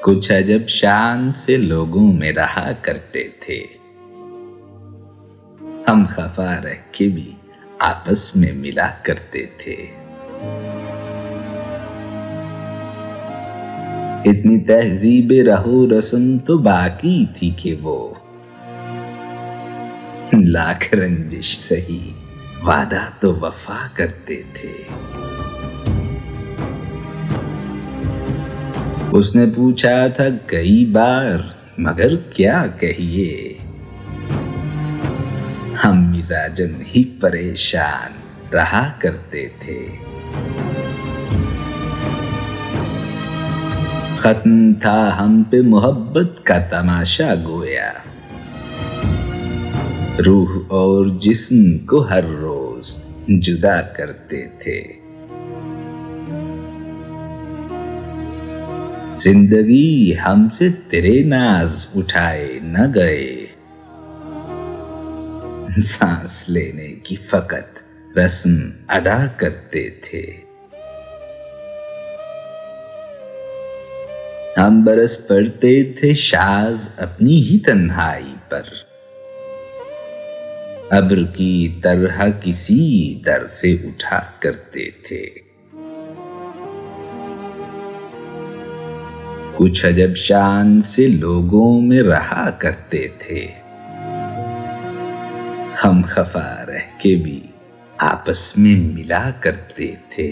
कुछ अजब शान से लोगों में रहा करते थे। हम खफा रह के भी आपस में मिला करते थे। इतनी तहजीब रहो रस्म तो बाकी थी कि वो लाख रंजिश सही वादा तो वफा करते थे। उसने पूछा था कई बार मगर क्या कहिए, हम मिजाजन ही परेशान रहा करते थे। खत्म था हम पे मोहब्बत का तमाशा गोया, रूह और जिस्म को हर रोज जुदा करते थे। जिंदगी हमसे तेरे नाज उठाए न गए, सांस लेने की फकत रस्म अदा करते थे। हम बरस पड़ते थे शाज अपनी ही तन्हाई पर, अब्र की तरह किसी दर से उठा करते थे। कुछ अजब शान से लोगों में रहा करते थे। हम खफा रह के भी आपस में मिला करते थे।